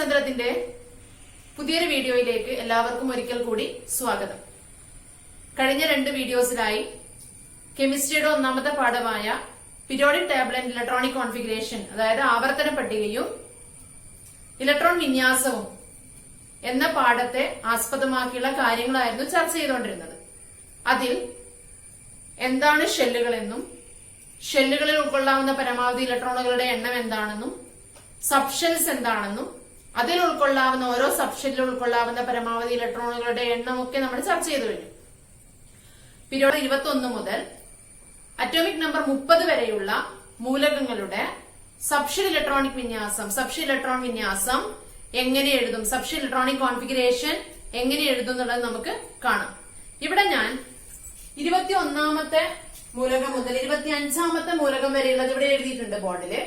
പഞ്ചതന്ത്രത്തിന്റെ പുതിയൊരു വീഡിയോയിലേക്ക് എല്ലാവർക്കും ഒരിക്കൽ കൂടി സ്വാഗതം. കഴിഞ്ഞ 2 വീഡിയോസിലായി കെമിസ്ട്രിയുടെ ഒന്നാമത്തെ പാഠമായ periodic table and electronic configuration, അതായത് ആവർത്തന പട്ടികയും ഇലക്ട്രോൺ വിന്യാസവും എന്ന പാഠത്തെ ആസ്പദമാക്കിയുള്ള കാര്യങ്ങളായിരുന്നു ചർച്ച ചെയ്തുകൊണ്ടിരുന്നത്. അതിൽ എന്താണ് ഷെല്ലുകളെന്നും ഷെല്ലുകളിൽ ഉൾക്കൊള്ളാവുന്ന പരമാവധി ഇലക്ട്രോണുകളുടെ എണ്ണം എന്താണെന്നും സബ്ഷെൽസ് എന്താണെന്നും അതിൽ ഉൾക്കൊള്ളാവുന്ന ഓരോ സബ്ഷെല്ലിൽ ഉൾക്കൊള്ളാവുന്ന പരമാവധി ഇലക്ട്രോണുകളുടെ എണ്ണമൊക്കെ നമ്മൾ ചർച്ച ചെയ്തു കഴിഞ്ഞു. പീരിയോഡ് 21 മുതൽ അറ്റോമിക് നമ്പർ 30 വരെയുള്ള മൂലകങ്ങളുടെ സബ്ഷെൽ ഇലക്ട്രോണിക് വിന്യാസം, സബ്ഷെൽ ഇലക്ട്രോൺ വിന്യാസം എങ്ങനെ എഴുതും, സബ്ഷെൽ ഇലക്ട്രോണിക് കോൺഫിഗറേഷൻ എങ്ങനെ എഴുതും എന്നുള്ളത് നമുക്ക് കാണാം. ഇവിടെ ഞാൻ 21ാമത്തെ മൂലകം മുതൽ 25ാമത്തെ മൂലകം വരെയുള്ളത് ഇവിടെ എഴുതിയിട്ടുണ്ട് ബോർഡില്.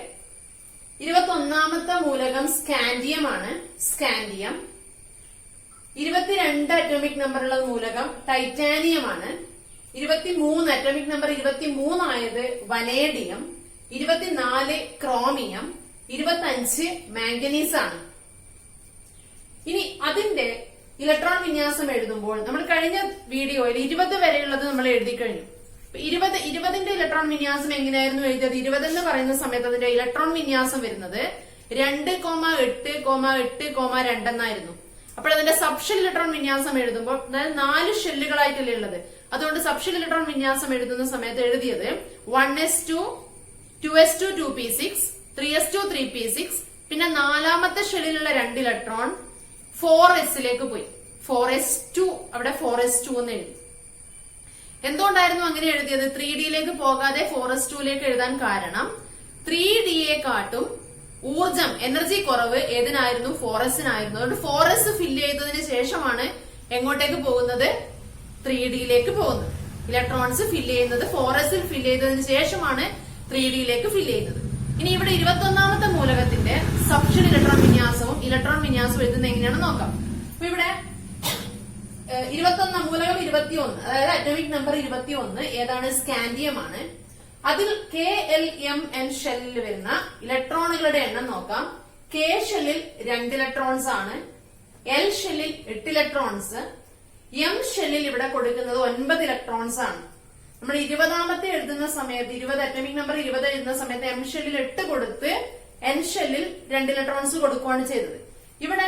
21ാമത്തെ മൂലകം സ്കാൻഡിയം ആണ്, സ്കാൻഡിയം. 22 അറ്റോമിക് നമ്പറുള്ള മൂലകം ടൈറ്റാനിയം ആണ്. 23 അറ്റോമിക് നമ്പർ 23 ആയത് വനേഡിയം. 24 ക്രോമിയം. 25 മാംഗനീസ് ആണ്. ഇനി അതിന്റെ ഇലക്ട്രോൺ വിന്യാസം എഴുതുമ്പോൾ നമ്മൾ കഴിഞ്ഞ വീഡിയോയിൽ 20 വരെയുള്ളത് നമ്മൾ എഴുതി കഴിഞ്ഞു. 20ന്റെ ഇലക്ട്രോൺ വിന്യാസം എങ്ങനെയായിരുന്നു എഴുതിയത്? 20 എന്ന് പറയുന്ന സമയത്ത് അതിന്റെ ഇലക്ട്രോൺ വിന്യാസം വരുന്നത് 2,8,8,2 എന്നായിരുന്നു. അപ്പോൾ അതിന്റെ സബ്ഷെൽ ഇലക്ട്രോൺ വിന്യാസം എഴുതുമ്പോൾ, അതായത് 4 ഷെല്ലുകളായിട്ടല്ലേ ഉള്ളത്, അതുകൊണ്ട് സബ്ഷെൽ ഇലക്ട്രോൺ വിന്യാസം എഴുതുന്ന സമയത്ത് എഴുതിയത് 1s2, 2s2 2p6, 3s2 3p6, പിന്നെ 4ാമത്തെ ഷെല്ലിലുള്ള 2 ഇലക്ട്രോൺ 4sലേക്ക് പോയി. 4s2 അവിടെ 4s2 എന്ന് എഴുതി. എന്തുകൊണ്ടായിരുന്നു അങ്ങനെ എഴുതിയത്? 3Dയിലേക്ക് പോകാതെ 4s2ലേക്ക് എഴുതാൻ കാരണം 3Dയെക്കാട്ടും ഊർജം, എനർജി കുറവ് ഏതിനായിരുന്നു? 4sനായിരുന്നു. അതുകൊണ്ട് 4s ഫില്ല് ചെയ്തതിന് ശേഷമാണ് എങ്ങോട്ടേക്ക് പോകുന്നത്? 3Dയിലേക്ക് പോകുന്നത്. ഇലക്ട്രോൺസ് ഫില്ല് ചെയ്യുന്നത് 4sൽ ഫില്ല് ചെയ്തതിന് ശേഷമാണ് 3Dയിലേക്ക് ഫില്ല് ചെയ്യുന്നത്. ഇനി ഇവിടെ 21ാമത്തെ മൂലകത്തിന്റെ സബ്ഷെൽ ഇലക്ട്രോൺ വിന്യാസവും ഇലക്ട്രോൺ വിന്യാസവും എഴുതുന്നത് എങ്ങനെയാണെന്ന് നോക്കാം. അപ്പൊ ഇവിടെ 21 മൂലകം 21, അതായത് അറ്റോമിക് നമ്പർ 21 ഏതാണ്? സ്കാൻഡിയം ആണ്. അതിൽ KLMN ഷെല്ലിൽ വരുന്ന ഇലക്ട്രോണുകളുടെ എണ്ണം നോക്കാം. K ഷെല്ലിൽ 2 ഇലക്ട്രോൺസ് ആണ്. L ഷെല്ലിൽ 8 ഇലക്ട്രോൺസ്. M ഷെല്ലിൽ ഇവിടെ കൊടുക്കുന്നത് 9 ഇലക്ട്രോൺസ് ആണ്. നമ്മൾ 20ാമത്തെ എഴുതുന്ന സമയത്ത്, 20 അറ്റോമിക് നമ്പർ 20 എഴുതുന്ന സമയത്ത് M ഷെല്ലിൽ 8 കൊടുത്ത് N ഷെല്ലിൽ 2 ഇലക്ട്രോൺസ് കൊടുക്കുകയാണ് ചെയ്തത്. ഇവിടെ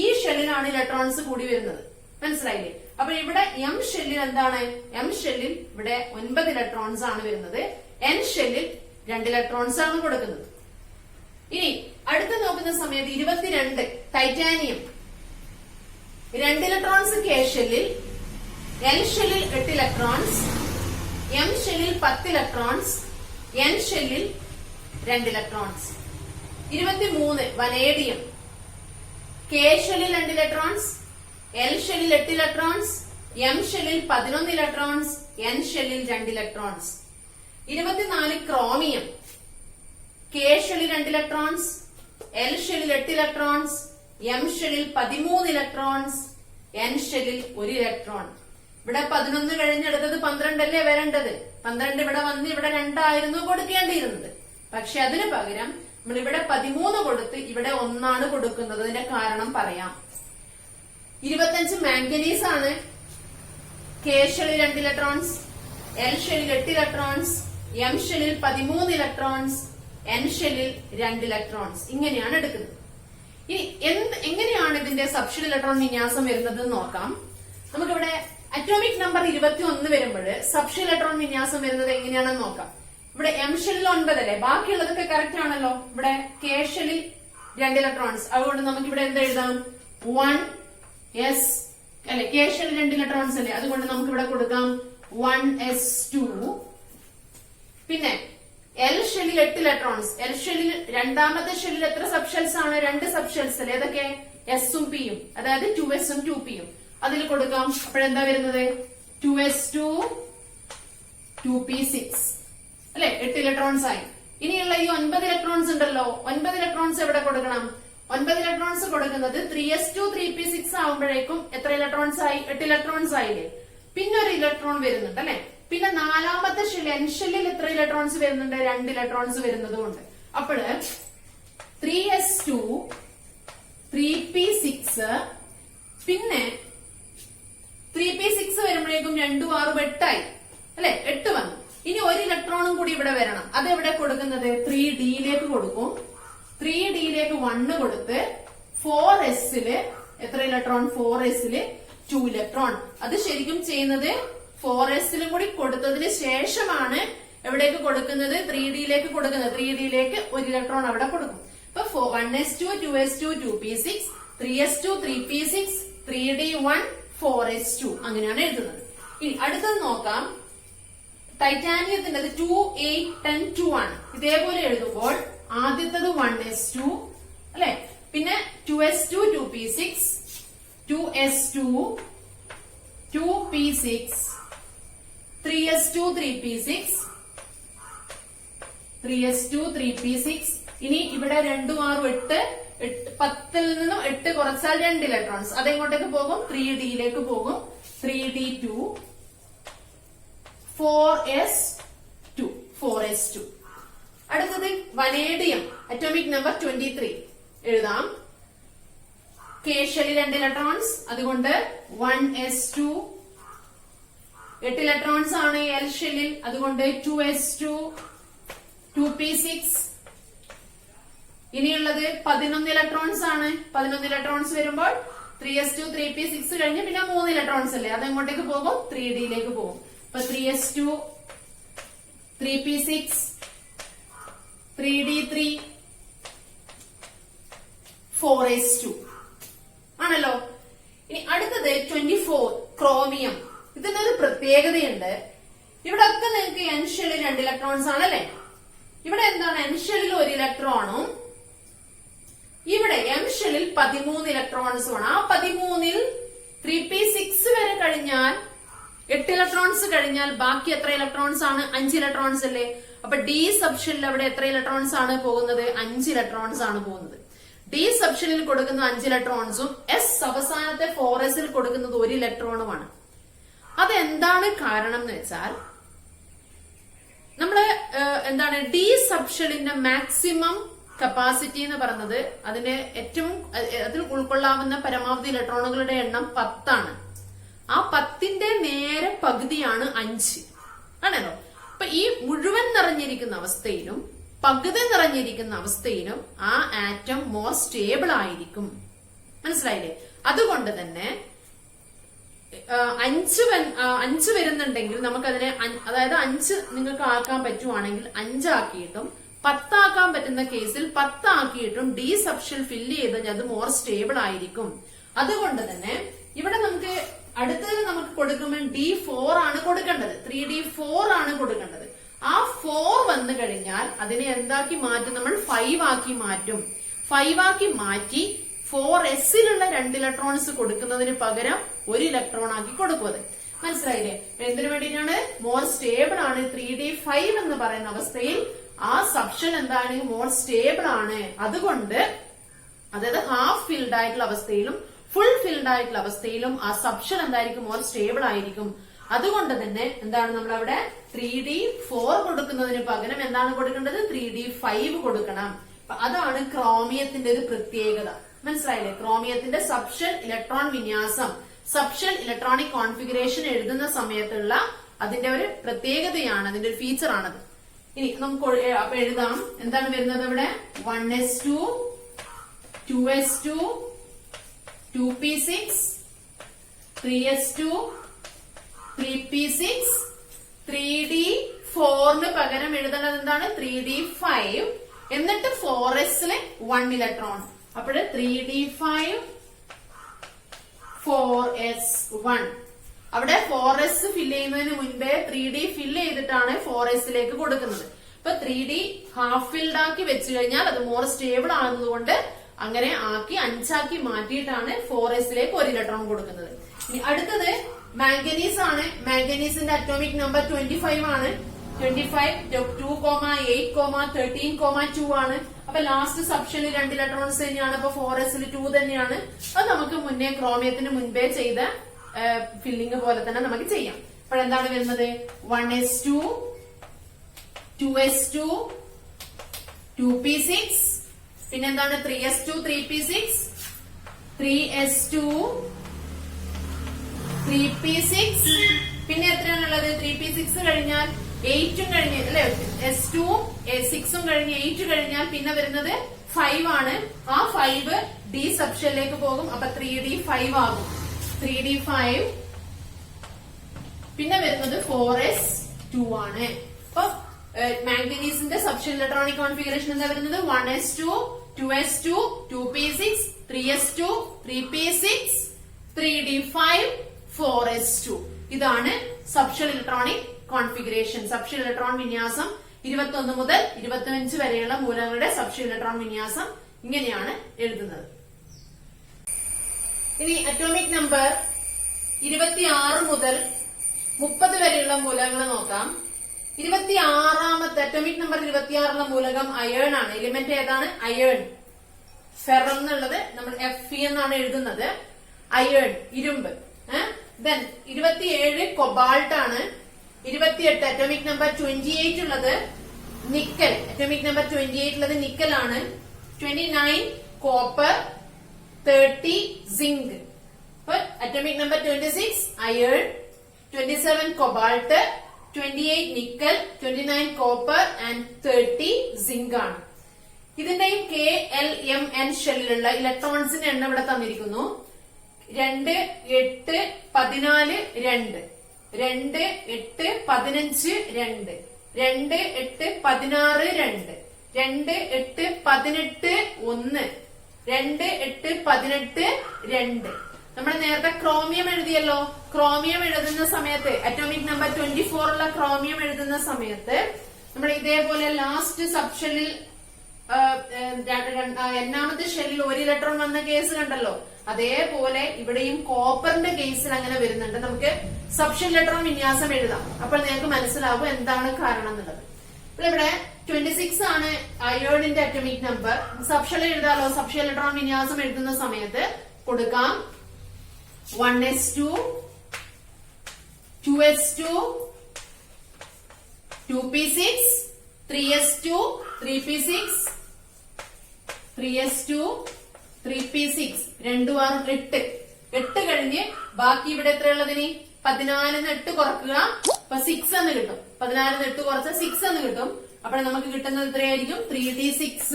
ഈ ഷെല്ലിലാണ് ഇലക്ട്രോൺസ് കൂടി വരുന്നത്. മനസ്സിലായില്ലേ? അപ്പൊ ഇവിടെ M ഷെല്ലിൽ എന്താണ്? M ഷെല്ലിൽ ഇവിടെ 9 ഇലക്ട്രോൺസ് ആണ് വരുന്നത്. N ഷെല്ലിൽ 2 ഇലക്ട്രോൺസ് ആണ് കൊടുക്കുന്നത്. ഇനി അടുത്ത് നോക്കുന്ന സമയത്ത് 22 ടൈറ്റാനിയം, 2 ഇലക്ട്രോൺസ് K ഷെല്ലിൽ, L ഷെല്ലിൽ 8 ഇലക്ട്രോൺസ്, M ഷെല്ലിൽ 10 ഇലക്ട്രോൺസ്, N ഷെല്ലിൽ 2 ഇലക്ട്രോൺസ്. 23 വനേഡിയം, K ഷെല്ലിൽ 2 ഇലക്ട്രോൺസ്, L ഷെല്ലിൽ 8 ഇലക്ട്രോൺസ്, M ഷെല്ലിൽ 11 ഇലക്ട്രോൺസ്, N ഷെല്ലിൽ 2 ഇലക്ട്രോൺസ്. 24 ക്രോമിയം, K ഷെല്ലിൽ 2 ഇലക്ട്രോൺസ്, L ഷെല്ലിൽ 8 ഇലക്ട്രോൺസ്, M ഷെല്ലിൽ 13 ഇലക്ട്രോൺസ്, N ഷെല്ലിൽ 1 ഇലക്ട്രോൺ. ഇവിടെ 11 കഴിഞ്ഞെടുത്തത് 12 അല്ലേ വരേണ്ടത്? 12 ഇവിടെ വന്ന് ഇവിടെ 2 ആയിരുന്നു കൊടുക്കേണ്ടിയിരുന്നത്. പക്ഷെ അതിന് പകരം നമ്മൾ ഇവിടെ 13 കൊടുത്ത് ഇവിടെ 1 കൊടുക്കുന്നത്. അതിന്റെ കാരണം പറയാം. 25 മാംഗനീസ് ആണ്. K ഷെല്ലിൽ 2 ഇലക്ട്രോൺസ്, L ഷെല്ലിൽ 8 ഇലക്ട്രോൺസ്, M ഷെല്ലിൽ 13 ഇലക്ട്രോൺസ്, N ഷെല്ലിൽ 2 ഇലക്ട്രോൺസ്. ഇങ്ങനെയാണ് എടുക്കുന്നത്. ഇനി എങ്ങനെയാണ് ഇതിന്റെ സബ്ഷെൽ ഇലക്ട്രോൺ വിന്യാസം വരുന്നത് നോക്കാം. നമുക്കിവിടെ അറ്റോമിക് നമ്പർ 21 വരുമ്പോൾ സബ്ഷെൽ ഇലക്ട്രോൺ വിന്യാസം വരുന്നത് എങ്ങനെയാണെന്ന് നോക്കാം. ഇവിടെ M ഷെല്ലിൽ 9 അല്ലേ, ബാക്കിയുള്ളതൊക്കെ കറക്റ്റ് ആണല്ലോ. ഇവിടെ K ഷെല്ലിൽ 2 ഇലക്ട്രോൺസ്, അതുകൊണ്ട് നമുക്ക് ഇവിടെ എന്താ എഴുതാം? 1s അല്ലെ, K ഷെല്ലിൽ 2 ഇലക്ട്രോൺസ് അല്ലേ, അതുകൊണ്ട് നമുക്ക് ഇവിടെ കൊടുക്കാം 1s2. പിന്നെ L ഷെല്ലിൽ 8 ഇലക്ട്രോൺസ്. L ഷെല്ലിൽ രണ്ടാമത്തെ ഷെല്ലിൽ എത്ര സബ്ഷെൽസ് ആണ്? 2 സബ്ഷെൽസ് അല്ലേ, ഏതൊക്കെ? S ഉം P യും, അതായത് 2s ഉം 2p യും അതിൽ കൊടുക്കാം. അപ്പോഴെന്താ വരുന്നത്? 2s2 2p6 അല്ലെ, 8 ഇലക്ട്രോൺസ് ആയി. ഇനിയുള്ള ഈ 9 ഇലക്ട്രോൺസ് ഉണ്ടല്ലോ, 9 ഇലക്ട്രോൺസ് എവിടെ കൊടുക്കണം? 9 ഇലക്ട്രോൺസ് കൊടുക്കുന്നത് 3s2 3p6 ആവുമ്പോഴേക്കും എത്ര ഇലക്ട്രോൺസ് ആയി? 8 ഇലക്ട്രോൺസ് ആയില്ലേ. പിന്നെ ഒരു ഇലക്ട്രോൺ വരുന്നുണ്ട് അല്ലെ. പിന്നെ 4ാമത്തെ ഷെല്ലിൽ N ഷെല്ലിൽ എത്ര ഇലക്ട്രോൺസ് വരുന്നുണ്ട്? 2 ഇലക്ട്രോൺസ് വരുന്നതുകൊണ്ട് അപ്പോൾ 3s2 3p6 പിന്നെ 3p6 വരുമ്പോഴേക്കും 2 6 8 അല്ലെ, 8 വന്നു. ഇനി ഒരു ഇലക്ട്രോണും കൂടി ഇവിടെ വരണം. അതെവിടെ കൊടുക്കുന്നത്? 3dയിലേക്ക് കൊടുക്കും. 3dയിലേക്ക് 1 കൊടുത്ത് 4sല് എത്ര ഇലക്ട്രോൺ? 4sല് 2 ഇലക്ട്രോൺ. അത് ശരിക്കും ചെയ്യുന്നത് 4sലും കൂടി കൊടുത്തതിന് ശേഷമാണ് എവിടേക്ക് കൊടുക്കുന്നത്? 3dയിലേക്ക് കൊടുക്കുന്നത്. 3dയിലേക്ക് ഒരു ഇലക്ട്രോൺ അവിടെ കൊടുക്കും. അപ്പൊ 1s2 2s2 2p6 3s2 3p6 3d1 4s2 അങ്ങനെയാണ് എഴുതുന്നത്. ഇനി അടുത്തത് നോക്കാം. ടൈറ്റാനിയത്തിന്റെ 2 8 10 2 ആണ്. ഇതേപോലെ എഴുതുമ്പോൾ ആദ്യത്തത് 1s2 അല്ലെ, പിന്നെ 2s2 2p6 2s2 2p6 3s2 3p6 3s2 3p6. ഇനി ഇവിടെ 2 6 8 10ൽ നിന്നും 8 കുറച്ചാൽ 2 ഇലക്ട്രോൺസ്. അതെങ്ങോട്ടേക്ക് പോകും? 3dയിലേക്ക് പോകും. 3d2 4s2 4s2. അടുത്തത് വനേഡിയം അറ്റോമിക് നമ്പർ 23 എഴുതാം. കെ ഷെല്ലിൽ 2 ഇലക്ട്രോൺസ്, അതുകൊണ്ട് 1s2. 8 ഇലക്ട്രോൺസ് ആണ് എൽ ഷെല്ലിൽ, അതുകൊണ്ട് 2s2 2p6. ഇനിയുള്ളത് 11 ഇലക്ട്രോൺസ് ആണ്. 11 ഇലക്ട്രോൺസ് വരുമ്പോൾ 3s2 3p6 കഴിഞ്ഞ് പിന്നെ 3 ഇലക്ട്രോൺസ് അല്ലേ, അതെങ്ങോട്ടേക്ക് പോകും? 3dയിലേക്ക് പോകും. അപ്പൊ 3s2 3p6 3d3 4s2 ആണല്ലോ. ഇനി അടുത്തത് 24 ക്രോമിയം. ഇതിനൊരു പ്രത്യേകതയുണ്ട്. ഇവിടെ ഒക്കെ നിങ്ങൾക്ക് എൻ ഷെല്ലിൽ 2 ഇലക്ട്രോൺസ് ആണല്ലേ. ഇവിടെ എന്താണ്? എൻ ഷെല്ലിൽ 1 ഇലക്ട്രോണും ഇവിടെ എം ഷെല്ലിൽ 13 ഇലക്ട്രോൺസും ആണ്. ആ 13ൽ 3p6 വരെ കഴിഞ്ഞാൽ 8 ഇലക്ട്രോൺസ് കഴിഞ്ഞാൽ ബാക്കി എത്ര ഇലക്ട്രോൺസ് ആണ്? 5 ഇലക്ട്രോൺസ് അല്ലേ. അപ്പൊ ഡി സബ്ഷെല്ലിൽ അവിടെ എത്ര ഇലക്ട്രോൺസ് ആണ് പോകുന്നത്? 5 ഇലക്ട്രോൺസ് ആണ് പോകുന്നത്. ഡി സബ്ഷെല്ലിൽ കൊടുക്കുന്ന 5 ഇലക്ട്രോൺസും എസ് അവസാനത്തെ 4sൽ കൊടുക്കുന്നത് 1 ഇലക്ട്രോണുമാണ്. അതെന്താണ് കാരണം എന്ന് വെച്ചാൽ നമ്മള് എന്താണ് ഡി സബ്ഷെല്ലിന്റെ മാക്സിമം കപ്പാസിറ്റി എന്ന് പറയുന്നത് അതിന്റെ ഏറ്റവും അതിൽ ഉൾക്കൊള്ളാവുന്ന പരമാവധി ഇലക്ട്രോണുകളുടെ എണ്ണം 10 ആണ്. ആ 10ന്റെ നേരെ പകുതിയാണ് 5 ആണല്ലോ. അപ്പൊ ഈ മുഴുവൻ നിറഞ്ഞിരിക്കുന്ന അവസ്ഥയിലും പകുതി നിറഞ്ഞിരിക്കുന്ന അവസ്ഥയിലും ആ ആറ്റം മോർ സ്റ്റേബിൾ ആയിരിക്കും. മനസ്സിലായില്ലേ? അതുകൊണ്ട് തന്നെ 5 വരുന്നുണ്ടെങ്കിൽ നമുക്കതിനെ, അതായത് 5 നിങ്ങൾക്ക് ആക്കാൻ പറ്റുവാണെങ്കിൽ 5 ആക്കിയിട്ടും 10 ആക്കാൻ പറ്റുന്ന കേസിൽ 10 ആക്കിയിട്ടും ഡി സബ്ഷെൽ ഫില്ല് ചെയ്ത് അത് മോർ സ്റ്റേബിൾ ആയിരിക്കും. അതുകൊണ്ട് തന്നെ ഇവിടെ നമുക്ക് അടുത്തത് നമുക്ക് കൊടുക്കുമ്പോൾ D4 ആണ് കൊടുക്കേണ്ടത്. 3D4 ആണ് കൊടുക്കേണ്ടത്. ആ 4 വന്നു കഴിഞ്ഞാൽ അതിനെ എന്താക്കി മാറ്റും? നമ്മൾ 5 ആക്കി മാറ്റും. 5 ആക്കി മാറ്റി 4sലുള്ള 2 ഇലക്ട്രോൺസ് കൊടുക്കുന്നതിന് പകരം 1 ഇലക്ട്രോൺ ആക്കി കൊടുക്കും. അത് മനസ്സിലായില്ലേ? എന്തിനു വേണ്ടിയിട്ടാണ്? മോർ സ്റ്റേബിൾ ആണ്. 3D5 എന്ന് പറയുന്ന അവസ്ഥയിൽ ആ സബ്ഷെൽ എന്താണ്? മോർ സ്റ്റേബിൾ ആണ്. അതുകൊണ്ട് അതായത് ഹാഫ് ഫിൽഡ് ആയിട്ടുള്ള അവസ്ഥയിലും ഫുൾ ഫിൽഡ് ആയിട്ടുള്ള അവസ്ഥയിലും ആ സബ്ഷെൽ എന്തായിരിക്കും? മോർ സ്റ്റേബിൾ ആയിരിക്കും. അതുകൊണ്ട് തന്നെ എന്താണ് നമ്മളവിടെ 3D4 കൊടുക്കുന്നതിന് പകരം എന്താണ് കൊടുക്കേണ്ടത്? 3D5 കൊടുക്കണം. അതാണ് ക്രോമിയത്തിന്റെ ഒരു പ്രത്യേകത. മനസ്സിലായില്ലേ? ക്രോമിയത്തിന്റെ സബ്ഷെൽ ഇലക്ട്രോൺ വിന്യാസം, സബ്ഷെൽ ഇലക്ട്രോണിക് കോൺഫിഗറേഷൻ എഴുതുന്ന സമയത്തുള്ള അതിന്റെ ഒരു പ്രത്യേകതയാണ്, അതിന്റെ ഒരു ഫീച്ചർ ആണത്. ഇനി നമുക്ക് അപ്പൊ എഴുതാം. എന്താണ് വരുന്നത് അവിടെ? 1s2 2s2 2p6 3s2 3p6 3d4 പകരം എഴുതേണ്ടത് എന്താണ്? 3d5. എന്നിട്ട് 4sല് 1 ഇലക്ട്രോൺ. അപ്പോൾ 3d5 4s1. അവിടെ 4s ഫില്ല് ചെയ്യുന്നതിന് മുൻപേ 3d ഫില്ല് ചെയ്തിട്ടാണ് 4sലേക്ക് കൊടുക്കുന്നത്. ഇപ്പൊ 3d ഹാഫ് ഫിൽഡ് ആക്കി വെച്ച് കഴിഞ്ഞാൽ അത് മോർ സ്റ്റേബിൾ ആകുന്നതുകൊണ്ട് അങ്ങനെ ആക്കി 5 ആക്കി മാറ്റിയിട്ടാണ് 4sലേക്ക് 1 ഇലക്ട്രോൺ കൊടുക്കുന്നത്. ഇനി അടുത്തത് മാംഗനീസ് ആണ്. മാംഗനീസിന്റെ അറ്റോമിക് നമ്പർ 25 ആണ്. 25 2,8,13,2 ആണ്. അപ്പൊ ലാസ്റ്റ് സബ്ഷെല്ലിൽ 2 ഇലക്ട്രോൺസ് തന്നെയാണ്. അപ്പൊ 4sൽ 2 തന്നെയാണ്. അത് നമുക്ക് മുന്നേ ക്രോമിയത്തിന് മുൻപേ ചെയ്ത ഫില്ലിംഗ് പോലെ തന്നെ നമുക്ക് ചെയ്യാം. അപ്പോൾ എന്താണ് വരുന്നത്? 1s2 2s2 2p6 പിന്നെന്താണ്? 3s2 3p6 3s2 3p6 പിന്നെ എത്രയാണുള്ളത് 3p6 കഴിഞ്ഞാൽ 8ഉം കഴിഞ്ഞ് അല്ലെ s2 6ഉം കഴിഞ്ഞ് 8 കഴിഞ്ഞാൽ പിന്നെ വരുന്നത് 5 ആണ്. ആ 5 ഡി സബ്ഷെല്ലിലേക്ക് പോകും. അപ്പൊ 3d5 ആകും. 3d5 പിന്നെ വരുന്നത് 4s2 ആണ്. അപ്പൊ മാംഗനീസിന്റെ സബ്ഷെൽ ഇലക്ട്രോണിക് കോൺഫിഗറേഷൻ എന്താ വരുന്നത് 1s2 2s2 2p6 3s2 3p6 3d5 4s2. ഇതാണ് subshell electronic configuration. Subshell electron വിന്യാസം 21 മുതൽ 25 വരെയുള്ള മൂലകങ്ങളുടെ സബ്ഷെൽ ഇലക്ട്രോൺ വിന്യാസം ഇങ്ങനെയാണ് എഴുതുന്നത്. ഇനി അറ്റോമിക് നമ്പർ 26 മുതൽ 30 വരെയുള്ള മൂലകങ്ങൾ നോക്കാം. 26ാമത്തെ അറ്റോമിക് നമ്പർ 26ലെ മൂലകം അയേൺ ആണ്. എലിമെന്റ് ഏതാണ്? അയേൺ. ഫെറം എന്നുള്ളത് നമ്മൾ Fe എന്നാണ് എഴുതുന്നത്. അയേൺ ഇരുമ്പ്. ദെൻ 27 കൊബാൾട്ട് ആണ്. 28 അറ്റോമിക് നമ്പർ 28 ഉള്ളത് നിക്കൽ. അറ്റോമിക് നമ്പർ 28 ഉള്ളത് നിക്കൽ ആണ്. 29 copper 30 zinc. Atomic number 26 iron 27 cobalt 28 nickel 29 copper and 30 zinc ആണ്. ഇതിന്റെയും KLMN ഷെല്ലിലുള്ള ഇലക്ട്രോൺസിന്റെ എണ്ണം ഇവിടെ തന്നിരിക്കുന്നു. 2 8 14 2 2 8 15 2 2 8 16 2 2 8 18 1 2 8 18 2. നമ്മൾ നേരത്തെ ക്രോമിയം എഴുതിയല്ലോ. ക്രോമിയം എഴുതുന്ന സമയത്ത് അറ്റോമിക് നമ്പർ 24 ഉള്ള ക്രോമിയം എഴുതുന്ന സമയത്ത് നമ്മൾ ഇതേപോലെ ലാസ്റ്റ് സബ് ഷെല്ലിൽ എണ്ണാമത്തെ ഷെല്ലിൽ 1 ഇലക്ട്രോൺ വന്ന കേസ് കണ്ടല്ലോ. അതേപോലെ ഇവിടെയും കോപ്പറിന്റെ കേസിൽ അങ്ങനെ വരുന്നുണ്ട്. നമുക്ക് സബ് ഷെൽ ഇലക്ട്രോൺ വിന്യാസം എഴുതാം. അപ്പോൾ നിങ്ങൾക്ക് മനസ്സിലാവും എന്താണ് കാരണം എന്നുള്ളത്. ഇവിടെ 26 ആണ് അയേണിന്റെ അറ്റോമിക് നമ്പർ. സബ് ഷെൽ എഴുതാലോ. സബ് ഷെൽ ഇലക്ട്രോൺ വിന്യാസം എഴുതുന്ന സമയത്ത് കൊടുക്കാം 1s2 2s2 2p6 3s2 3p6 3s2 3p6 2 6 8 8 കഴിഞ്ഞ് ബാക്കി ഇവിടെ എത്രയുള്ളതിന് 14 8 കുറക്കുക. അപ്പൊ 6 എന്ന് കിട്ടും. 14 8 കുറച്ച 6 എന്ന് കിട്ടും. അപ്പോൾ നമുക്ക് കിട്ടുന്നത് എത്രയായിരിക്കും 3d6.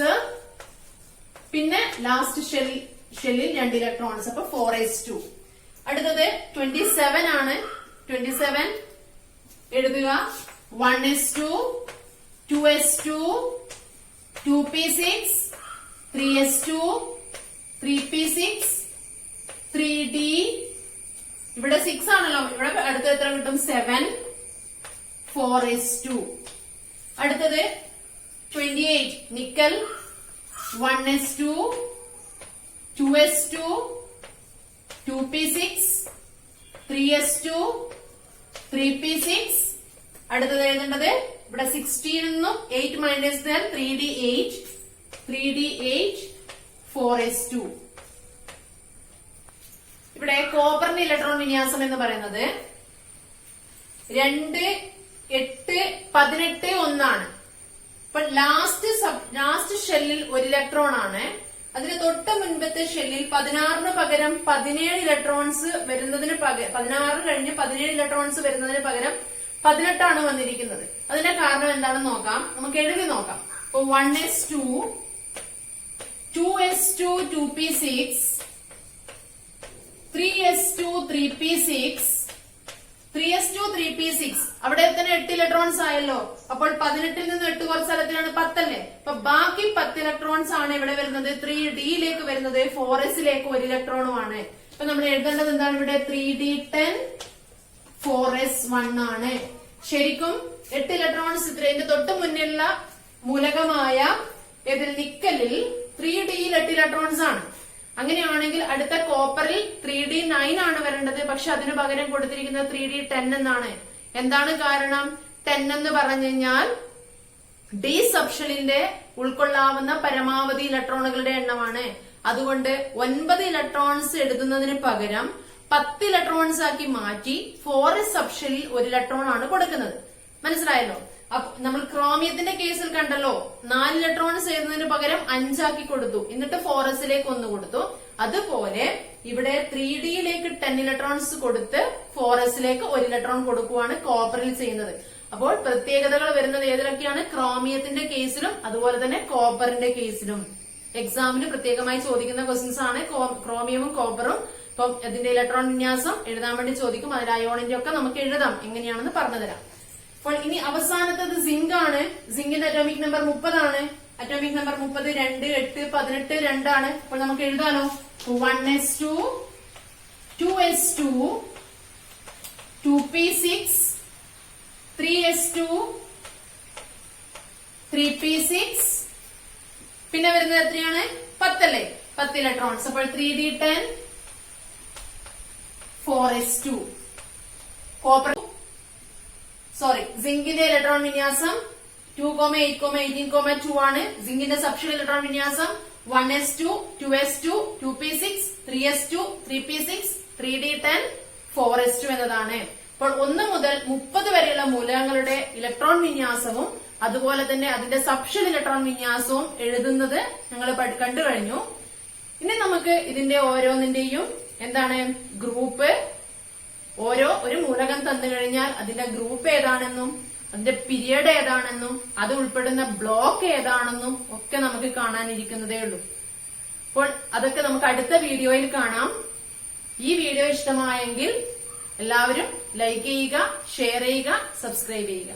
പിന്നെ ലാസ്റ്റ് ഷെല്ലിൽ 2 ഇലക്ട്രോൺസ്. അപ്പൊ 4s2. അടുത്തത് 27 ആണ്. 27 എഴുതുക 1s2 2s2 2p6 3s2 3p6 3d. ഇവിടെ 6 ആണല്ലോ. ഇവിടെ അടുത്ത എത്ര കിട്ടും 7 4s2. അടുത്തത് 28 nickel 1s2 2s2 2p6 3s2 3p6. അടുത്തത് എഴുതേണ്ടത് ഇവിടെ 16 എന്നും 8 മൈനസ് 3d8 3d8 4s2. ഇവിടെ കോപ്പറിന്റെ ഇലക്ട്രോൺ വിന്യാസം എന്ന് പറയുന്നത് 2 8 18 1 ആണ്. അപ്പൊ ലാസ്റ്റ് ഷെല്ലിൽ 1 ഇലക്ട്രോൺ ആണ്. അതിന് തൊട്ട് മുൻപത്തെ ഷെല്ലിൽ 16 പകരം 17 ഇലക്ട്രോൺസ് വരുന്നതിന് പകരം 16 കഴിഞ്ഞ് 17 ഇലക്ട്രോൺസ് വരുന്നതിന് പകരം 18 ആണ് വന്നിരിക്കുന്നത്. അതിന്റെ കാരണം എന്താണെന്ന് നോക്കാം. നമുക്ക് എഴുതി നോക്കാം. അപ്പൊ 1s2 2s2 2p6 3s2 3p6 3s2 3p6 അവിടെ തന്നെ 8 ഇലക്ട്രോൺസ് ആയല്ലോ. അപ്പോൾ 18ൽ നിന്ന് 8 കുറച്ചാൽ എത്രയാണ് 10 അല്ലേ. അപ്പൊ ബാക്കി 10 ഇലക്ട്രോൺസ് ആണ് ഇവിടെ വരുന്നത്. 3dയിലേക്ക് വരുന്നത് 4sലേക്ക് 1 ഇലക്ട്രോണും ആണ്. അപ്പൊ നമ്മൾ എഴുതേണ്ടത് എന്താണ് ഇവിടെ 3d10 4s1 ആണ്. ശരിക്കും 8 ഇലക്ട്രോൺസ് ഇതിന്റെ തൊട്ട് മുന്നിലുള്ള മൂലകമായ ഇതിൽ നിക്കലിൽ 3dയിൽ 8 ഇലക്ട്രോൺസ് ആണ്. അങ്ങനെയാണെങ്കിൽ അടുത്ത കോപ്പറിൽ 3d9 ആണ് വരേണ്ടത്. പക്ഷെ അതിനു പകരം കൊടുത്തിരിക്കുന്നത് 3d10 എന്നാണ്. എന്താണ് കാരണം? 10 എന്ന് പറഞ്ഞു കഴിഞ്ഞാൽ ഡി സബ്ഷെല്ലിന്റെ ഉൾക്കൊള്ളാവുന്ന പരമാവധി ഇലക്ട്രോണുകളുടെ എണ്ണമാണ്. അതുകൊണ്ട് 9 ഇലക്ട്രോൺസ് എഴുതുന്നതിന് പകരം 10 ഇലക്ട്രോൺസ് ആക്കി മാറ്റി 4s സബ്ഷെല്ലിൽ 1 ഇലക്ട്രോൺ ആണ് കൊടുക്കുന്നത്. മനസ്സിലായല്ലോ. നമ്മൾ ക്രോമിയത്തിന്റെ കേസിൽ കണ്ടല്ലോ 4 ഇലക്ട്രോൺസ് എഴുതുന്നതിന് പകരം 5 ആക്കി കൊടുത്തു, എന്നിട്ട് 4s 1 കൊടുത്തു. അതുപോലെ ഇവിടെ 3Dയിലേക്ക് 10 ഇലക്ട്രോൺസ് കൊടുത്ത് 4s 1 ഇലക്ട്രോൺ കൊടുക്കുവാണ് കോപ്പറിൽ ചെയ്യുന്നത്. അപ്പോൾ പ്രത്യേകതകൾ വരുന്നത് ഏതിലൊക്കെയാണ്? ക്രോമിയത്തിന്റെ കേസിലും അതുപോലെ തന്നെ കോപ്പറിന്റെ കേസിലും. എക്സാമിന് പ്രത്യേകമായി ചോദിക്കുന്ന ക്വസ്റ്റ്യൻസ് ആണ് ക്രോമിയവും കോപ്പറും. അപ്പം അതിന്റെ ഇലക്ട്രോൺ വിന്യാസം എഴുതാൻ വേണ്ടി ചോദിക്കും. അതിൽ അയോണിന്റെ ഒക്കെ നമുക്ക് എഴുതാം, എങ്ങനെയാണെന്ന് പറഞ്ഞുതരാം. അപ്പോൾ ഇനി അവസാനത്തത് സിങ്ക് ആണ്. സിങ്കിന്റെ അറ്റോമിക് നമ്പർ 30 ആണ്. അറ്റോമിക് നമ്പർ 30 2, 8, 18, 2 ആണ്. അപ്പോൾ നമുക്ക് എഴുതാനോ 1s2, 2s2, 2p6, 3s2, 3p6, പിന്നെ വരുന്നത് എത്രയാണ്? 10 അല്ലേ? 10 ഇലക്ട്രോൺസ്. അപ്പോൾ 3d10, 4s2. കോപ്പർ സിങ്കിന്റെ ഇലക്ട്രോൺ വിന്യാസം 2, 8, 18, 2 ആണ്. സിങ്കിന്റെ സബ്ഷെൽ ഇലക്ട്രോൺ വിന്യാസം 1s2, 2s2, 2p6, 3s2, 3p6, 3d10, 4s2 എന്നതാണ്. അപ്പോൾ 1 മുതൽ 30 വരെയുള്ള മൂലകങ്ങളുടെ ഇലക്ട്രോൺ വിന്യാസവും അതുപോലെ തന്നെ അതിന്റെ സബ്ഷെൽ ഇലക്ട്രോൺ വിന്യാസവും എഴുതുന്നത് ഞങ്ങൾ കണ്ടു കഴിഞ്ഞു. ഇനി നമുക്ക് ഇതിന്റെ ഓരോന്നിന്റെയും എന്താണ് ഗ്രൂപ്പ്, ഒരു മൂലകം തന്നു കഴിഞ്ഞാൽ അതിന്റെ ഗ്രൂപ്പ് ഏതാണെന്നും അതിന്റെ പീരിയഡ് ഏതാണെന്നും അത് ഉൾപ്പെടുന്ന ബ്ലോക്ക് ഏതാണെന്നും ഒക്കെ നമുക്ക് കാണാനിരിക്കുന്നതേ ഉള്ളൂ. അപ്പോൾ അതൊക്കെ നമുക്ക് അടുത്ത വീഡിയോയിൽ കാണാം. ഈ വീഡിയോ ഇഷ്ടമായെങ്കിൽ എല്ലാവരും ലൈക്ക് ചെയ്യുക, ഷെയർ ചെയ്യുക, സബ്സ്ക്രൈബ് ചെയ്യുക.